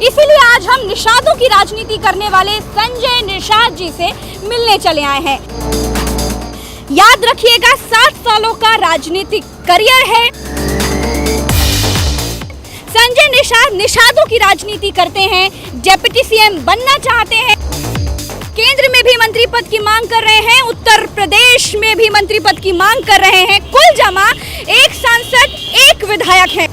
इसीलिए आज हम निषादों की राजनीति करने वाले संजय निषाद जी से मिलने चले आए हैं। याद रखिएगा 60 सालों का राजनीतिक करियर है। संजय निषाद निषादों की राजनीति करते हैं, डिप्टी सीएम बनना चाहते हैं, केंद्र में भी मंत्री पद की मांग कर रहे हैं, उत्तर प्रदेश में भी मंत्री पद की मांग कर रहे हैं। कुल जमा एक सांसद एक विधायक है।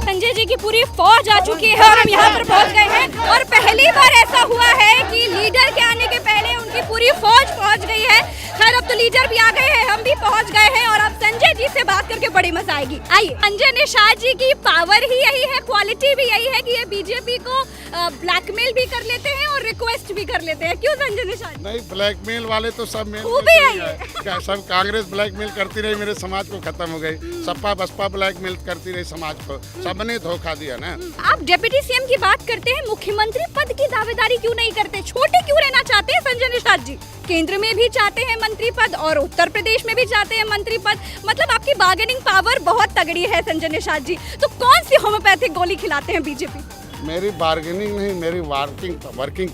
संजय जी की पूरी फौज आ चुकी है और हम यहाँ पर पहुँच गए हैं और पहली बार ऐसा हुआ है कि लीडर के आने के पहले उनकी पूरी फौज पहुँच गई है। खैर अब तो लीडर भी आ गए हैं, हम भी पहुंच गए हैं और अब संजय जी से बात करके बड़ी मजा आएगी। आइए, संजय निषाद जी की पावर ही यही है, क्वालिटी भी यही है कि ये बीजेपी को ब्लैकमेल भी कर लेते हैं और रिक्वेस्ट भी कर लेते हैं। क्यों संजय निषाद? नहीं, ब्लैकमेल वाले तो सब मेल खूबी है। सब कांग्रेस ब्लैकमेल करती रही, मेरे समाज को खत्म हो गई। सपा बसपा ब्लैकमेल करती रही समाज को, सबने धोखा दिया ना। आप डिप्टी सीएम की बात करते हैं, मुख्यमंत्री पद की दावेदारी क्यों नहीं करते? छोटे क्यों रहना चाहते हैं संजय निषाद जी? केंद्र में भी चाहते हैं मंत्री पद और उत्तर प्रदेश में भी चाहते हैं मंत्री पद, मतलब आपकी बार्गेनिंग पावर बहुत तगड़ी है संजय निषाद जी। तो कौन सी होम्योपैथिक गोली खिलाते हैं बीजेपी? मेरी बार्गेनिंग नहीं, मेरी वर्किंग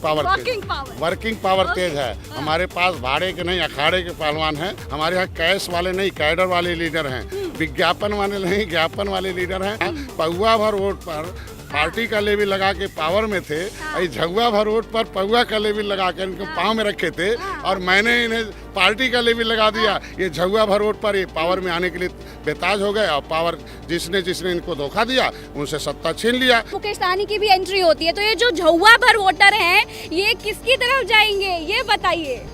पावर तेज है। हमारे पास भाड़े के नहीं अखाड़े के पहलवान हैं। हमारे यहाँ कैश वाले नहीं, कैडर वाले लीडर हैं। विज्ञापन वाले नहीं, ज्ञापन वाले लीडर हैं। पौवा भर वोट पर पार्टी का लेविल लगा के पावर में थे, झगुआ भर वोट पर पौवा का लेविल लगा के इनको पाँव में रखे थे और मैंने इन्हें पार्टी का लेविल लगा दिया। ये झगुआ भर वोट पर ये पावर में आने के लिए बेताज हो गए और पावर जिसने इनको धोखा दिया उनसे सत्ता छीन लिया। मुकेश सहनी की भी एंट्री होती है, तो ये जो झगुआ भर वोटर हैं ये किसकी तरफ जाएंगे ये बताइए।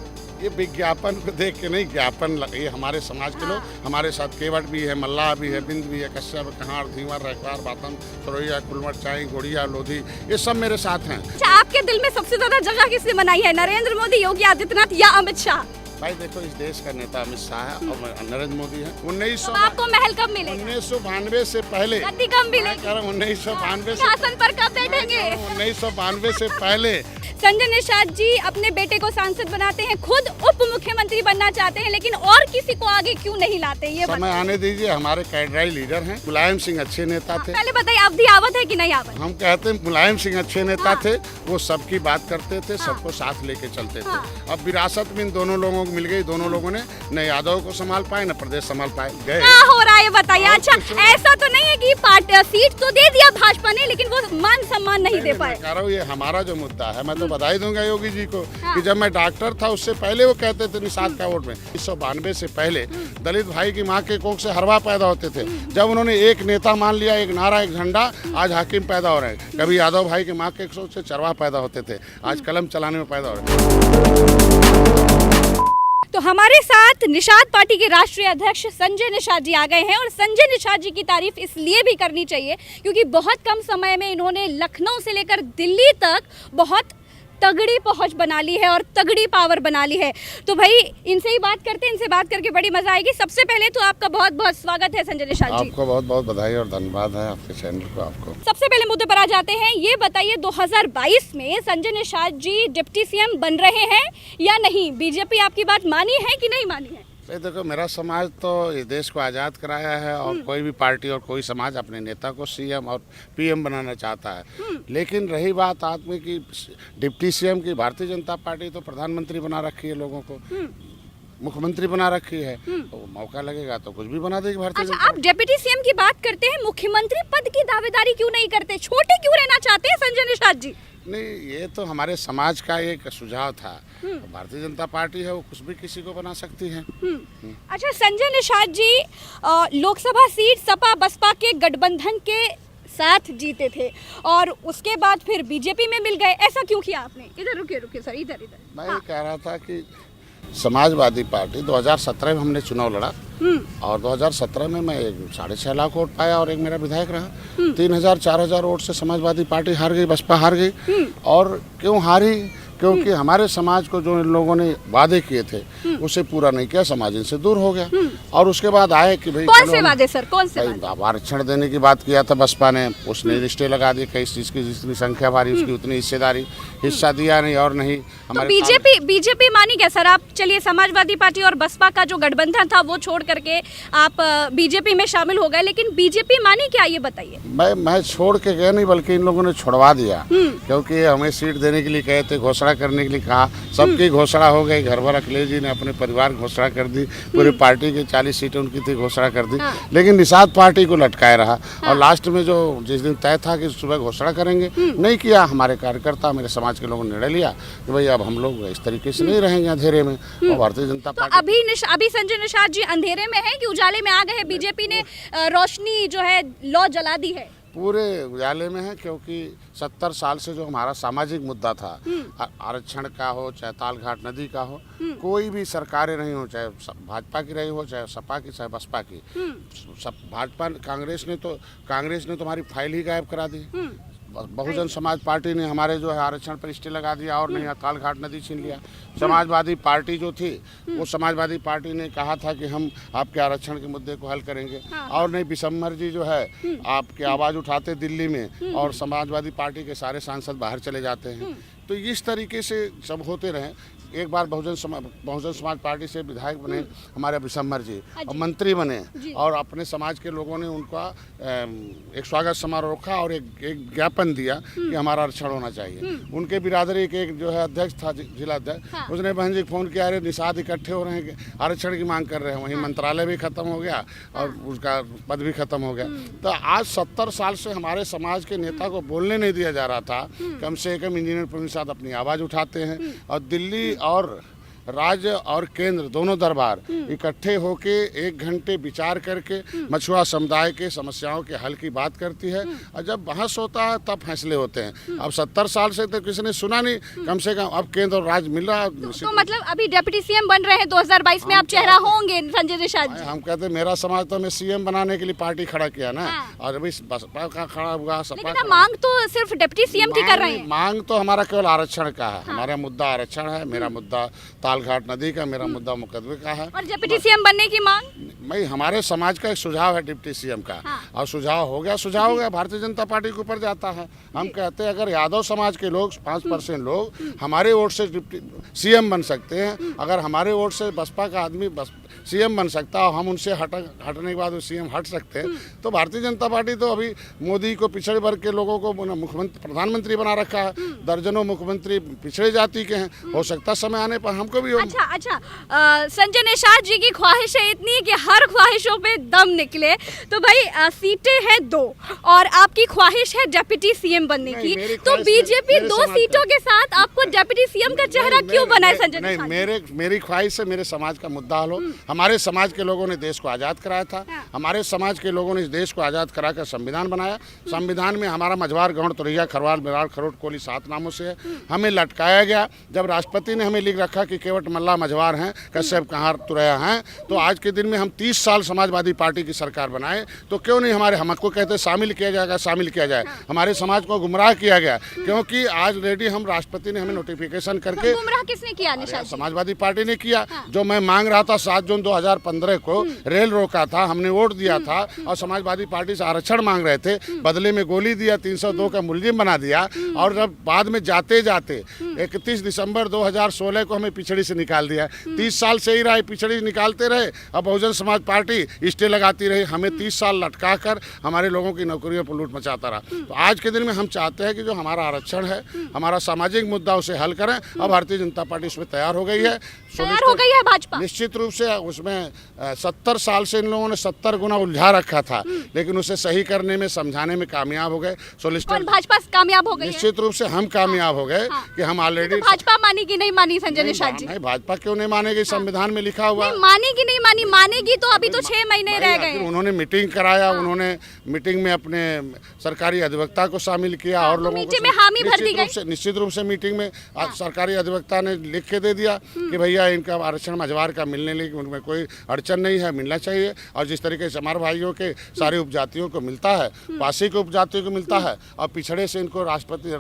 ये विज्ञापन को देख के नहीं, ज्ञापन ये हमारे समाज के लोग, हमारे साथ केवट भी है, मल्लाह भी है, बिंद भी है, कश्यप, कहार, धीवर, रखवार, बातम, सरोया, कुलमट, चाई, गोड़िया, लोधी, ये सब मेरे साथ हैं। अच्छा, आपके दिल में सबसे ज्यादा जगह किसने बनाई है, नरेंद्र मोदी, योगी आदित्यनाथ या अमित शाह? भाई देखो, इस देश का नेता अमित शाह है और नरेंद्र मोदी है। 1900 आपको महल कब मिलेगा? 1992 से पहले 1992 शासन पर कब बैठेंगे? 1992 से पहले संजय निषाद जी अपने बेटे को सांसद बनाते हैं, खुद उप मुख्यमंत्री बनना चाहते हैं, लेकिन और किसी को आगे क्यों नहीं लाते? ये समय आने दीजिए। हमारे कैडराई लीडर हैं। मुलायम सिंह अच्छे नेता थे। पहले बताइए, अवधि आवत है कि नहीं आवत? हम कहते हैं मुलायम सिंह अच्छे नेता थे, वो सबकी बात करते थे, सबको साथ लेके चलते थे। अब विरासत में इन दोनों लोगों को मिल गई, दोनों लोगों ने न यादव को संभाल पाए न प्रदेश संभाल पाए। गए क्या हो रहा है बताइए। अच्छा, ऐसा तो नहीं है कि सीट तो दे दिया भाजपा ने, लेकिन वो मान सम्मान नहीं दे पाए। कह रहा हूँ, ये हमारा जो मुद्दा है, मैं तो बधाई दूंगा योगी जी को कि जब मैं डॉक्टर था उससे पहले वो कहते थे निषाद का वोट में 1992 से पहले दलित भाई की माँ के कोख से हरवा पैदा होते थे। जब उन्होंने एक नेता मान लिया, एक नारा, एक झंडा, आज हाकिम पैदा हो रहे हैं। कभी यादव भाई की माँ के कोख से चरवाह पैदा होते थे, आज कलम चलाने में पैदा हो रहे हैं। तो हमारे साथ निषाद पार्टी के राष्ट्रीय अध्यक्ष संजय निषाद जी आ गए हैं और संजय निषाद जी की तारीफ इसलिए भी करनी चाहिए क्योंकि बहुत कम समय में इन्होंने लखनऊ से लेकर दिल्ली तक बहुत तगड़ी पहुंच बना ली है और तगड़ी पावर बना ली है। तो भाई इनसे ही बात करते हैं, इनसे बात करके बड़ी मजा आएगी। सबसे पहले तो आपका बहुत बहुत स्वागत है संजय निषाद जी। आपको बहुत बहुत बधाई और धन्यवाद है आपके चैनल को। आपको सबसे पहले मुद्दे पर आ जाते हैं। ये बताइए 2022 में संजय निषाद जी डिप्टी सीएम बन रहे हैं या नहीं? बीजेपी आपकी बात मानी है कि नहीं मानी है? देखो, मेरा समाज तो इस देश को आज़ाद कराया है और कोई भी पार्टी और कोई समाज अपने नेता को सीएम और पीएम बनाना चाहता है। लेकिन रही बात आदमी की डिप्टी सीएम की, भारतीय जनता पार्टी तो प्रधानमंत्री बना रखी है, लोगों को मुख्यमंत्री बना रखी है, तो मौका लगेगा तो कुछ भी बना देगी भारतीय जनता। आप डिप्टी सीएम की बात करते हैं, मुख्यमंत्री पद की दावेदारी क्यों नहीं करते? छोटे क्यों रहना चाहते हैं संजय निषाद जी? नहीं, ये तो हमारे समाज का एक सुझाव था। भारतीय जनता पार्टी है, वो कुछ भी किसी को बना सकती है। अच्छा, संजय निषाद जी लोकसभा सीट सपा बसपा के गठबंधन के साथ जीते थे और उसके बाद फिर बीजेपी में मिल गए, ऐसा क्यों किया आपने? इधर रुकिए सर, इधर। मैं ये कह रहा था कि समाजवादी पार्टी 2017 में हमने चुनाव लड़ा और 2017 में मैं 6.5 लाख वोट पाया और एक मेरा विधायक रहा। 3000-4000 वोट से समाजवादी पार्टी हार गई, बसपा हार गई। और क्यों हारी? क्योंकि हमारे समाज को जो इन लोगों ने वादे किए थे उसे पूरा नहीं किया, समाज इनसे दूर हो गया। और उसके बाद आए कि भाई कौन से वादे सर, कौन से वादे? आरक्षण देने की बात किया था बसपा ने, उसने रिश्ते लगा दिए, कई चीज की जितनी संख्या भारी उसकी उतनी हिस्सेदारी, हिस्सा दिया नहीं और नहीं तो बीजेपी मानी क्या सर? आप चलिए समाजवादी पार्टी और बसपा का जो गठबंधन था वो छोड़ करके आप बीजेपी में शामिल हो गए, लेकिन बीजेपी मानी क्या, ये बताइए। मैं छोड़ के गया नहीं, बल्कि इन लोगों ने छुड़वा दिया, क्योंकि हमें सीट देने के लिए कहे थे, घोषणा करने के लिए कहा, सबकी घोषणा हो गई। घर भर अखिलेश जी ने अपने परिवार घोषणा कर दी, पूरी पार्टी की 40 सीटें उनकी थी, घोषणा कर दी, लेकिन निषाद पार्टी को लटकाए रहा। और लास्ट में जो जिस दिन तय था कि सुबह घोषणा करेंगे, नहीं किया। हमारे कार्यकर्ता, मेरे समाज के लोगों ने निर्णय लिया कि भाई अब हम लोग इस तरीके से नहीं रहेंगे अंधेरे में। और भारतीय जनता पार्टी अभी संजय निषाद जी अंधेरे में है कि उजाले में आ गए हैं? बीजेपी ने रोशनी जो है लौ जला दी है, पूरे उजाले में है, क्योंकि 70 साल से जो हमारा सामाजिक मुद्दा था, आरक्षण का हो चाहे तालघाट नदी का हो, कोई भी सरकारें नहीं हो, चाहे भाजपा की रही हो, चाहे सपा की, चाहे बसपा की, भाजपा कांग्रेस ने तो हमारी फाइल ही गायब करा दी। बहुजन समाज पार्टी ने हमारे जो है आरक्षण पर स्टे लगा दिया और नहीं तालघाट नदी छीन लिया। समाजवादी पार्टी जो थी वो समाजवादी पार्टी ने कहा था कि हम आपके आरक्षण के मुद्दे को हल करेंगे, और नहीं बिशम्बर जी जो है आपके आवाज़ उठाते दिल्ली में, और समाजवादी पार्टी के सारे सांसद बाहर चले जाते हैं। तो इस तरीके से सब होते रहे। एक बार बहुजन समाज पार्टी से विधायक बने हमारे बिशम्बर जी, और मंत्री बने, और अपने समाज के लोगों ने उनका एक स्वागत समारोह रखा और एक ज्ञापन दिया कि हमारा आरक्षण होना चाहिए। उनके बिरादरी के एक जो है अध्यक्ष था, जिला अध्यक्ष, उसने बहन जी फोन किया, अरे निषाद इकट्ठे हो रहे हैं, आरक्षण की मांग कर रहे हैं। वहीं मंत्रालय भी खत्म हो गया और उसका पद भी खत्म हो गया। तो आज 70 साल से हमारे समाज के नेता को बोलने नहीं दिया जा रहा था। कम से कम इंजीनियर प्रवीण अपनी आवाज़ उठाते हैं, और दिल्ली और राज्य और केंद्र दोनों दरबार इकट्ठे होके 1 घंटे विचार करके मछुआ समुदाय के समस्याओं के हल की बात करती है, और जब बहस होता है तब फैसले होते हैं। अब 70 साल से तो किसी ने सुना नहीं, कम से कम अब केंद्र और राज्य मिल रहा है। तो मतलब अभी डिप्टी सीएम बन रहे हैं 2022 में, आप चेहरा होंगे संजय निषाद जी। हम कहते हैं मेरा समाज तो हमें सीएम बनाने के लिए पार्टी खड़ा किया ना, और अभी बसपा का खड़ा हुआ, सपा का। मांग तो सिर्फ डिप्टी सीएम की कर रहे हैं। मांग तो हमारा केवल आरक्षण का है। हमारा मुद्दा आरक्षण है, मेरा मुद्दा तालघाट नदी का, मेरा मुद्दा मुकदमे का है। और डिप्टी सीएम बनने की मांग भाई हमारे समाज का एक सुझाव है डिप्टी सीएम का, और सुझाव हो गया, भारतीय जनता पार्टी के ऊपर जाता है। हम कहते हैं अगर यादव समाज के लोग 5% लोग हमारे वोट से डिप्टी सीएम बन सकते हैं, अगर हमारे वोट से बसपा का आदमी सीएम बन सकता है, हम उनसे हटने के बाद वो सीएम हट सकते हैं, तो भारतीय जनता पार्टी तो अभी मोदी को पिछड़े वर्ग के लोगों को मुख्यमंत्री प्रधानमंत्री बना रखा है। दर्जनों मुख्यमंत्री पिछड़े जाति के हैं, हो सकता समय आने पर हमको भी। अच्छा संजय निषाद जी की ख्वाहिशें इतनी है कि हर ख्वाहिशों पे दम निकले, तो भाई सीटें हैं 2 और आपकी ख्वाहिश है डिप्टी सीएम बनने की, तो बीजेपी 2 सीटों के साथ आपको डिप्टी सीएम का चेहरा क्यों बनाए संजय निषाद? मेरी ख्वाहिश है मेरे समाज का मुद्दा हल हो। हमारे समाज के लोगों ने देश को आज़ाद कराया था, हमारे समाज के लोगों ने इस देश को आज़ाद कराकर संविधान बनाया। संविधान में हमारा मझवार, गौड़, तुरैया, खरवाल, मेराड़, खरोट, कोली 7 नामों से है। हमें लटकाया गया। जब राष्ट्रपति ने हमें लिख रखा कि केवट मल्ला मझवार हैं, कश्यप कहार तुरैया हैं, तो आज के दिन में हम 30 साल समाजवादी पार्टी की सरकार बनाए, तो क्यों नहीं हमको कहते शामिल किया जाए। हमारे समाज को गुमराह किया गया, क्योंकि आज रेडी हम राष्ट्रपति ने हमें नोटिफिकेशन करके। गुमराह किसने किया? निषाद समाजवादी पार्टी ने किया। जो मैं मांग रहा था 7 जून 2015 को, रेल रोका था, हमने वोट दिया था, और समाजवादी पार्टी से आरक्षण मांग रहे थे, बदले में गोली दिया, 302 का मुलजिम बना दिया, और जब बाद में जाते जाते 31 दिसंबर 2016 को हमें पिछड़ी से निकाल दिया। 30 साल से ही रहे, पिछड़ी निकालते रहे, अब बहुजन समाज पार्टी स्टे लगाती रही, हमें 30 साल लटका कर हमारे लोगों की नौकरियों पर लूट मचाता रहा। तो आज के दिन में हम चाहते हैं कि जो हमारा आरक्षण है, हमारा सामाजिक मुद्दा, उसे हल करें। अब भारतीय जनता पार्टी उसमें तैयार हो गई है, भाजपा निश्चित रूप से। उसमें 70 साल से इन लोगों ने 70 गुना उलझा रखा था, लेकिन उसे सही करने में, समझाने में कामयाब हो गए। सोलिसिटर भाजपा कामयाब हो गई, निश्चित रूप से हम कामयाब हो गए कि हम ऑलरेडी। तो भाजपा मानी कि नहीं मानी संजय निषाद जी? नहीं, भाजपा क्यों नहीं मानेगी? संविधान में लिखा हुआ। मानेगी नहीं मानी? मानेगी तो अभी तो 6 महीने रह गए। उन्होंने मीटिंग कराया, उन्होंने मीटिंग में अपने सरकारी अधिवक्ता को शामिल किया, और लोगों को हामी भर दी गई। निश्चित रूप से मीटिंग में सरकारी अधिवक्ता ने लिख के दे दिया कि भैया इनका आरक्षण मझवार का मिलने लगी, उनमें कोई अड़चन नहीं है, मिलना चाहिए। और जिस तरीके से हमारे भाइयों के सारे उपजातियों को मिलता है, पासी के उपजातियों को मिलता है, और पिछड़े से इनको राष्ट्रपति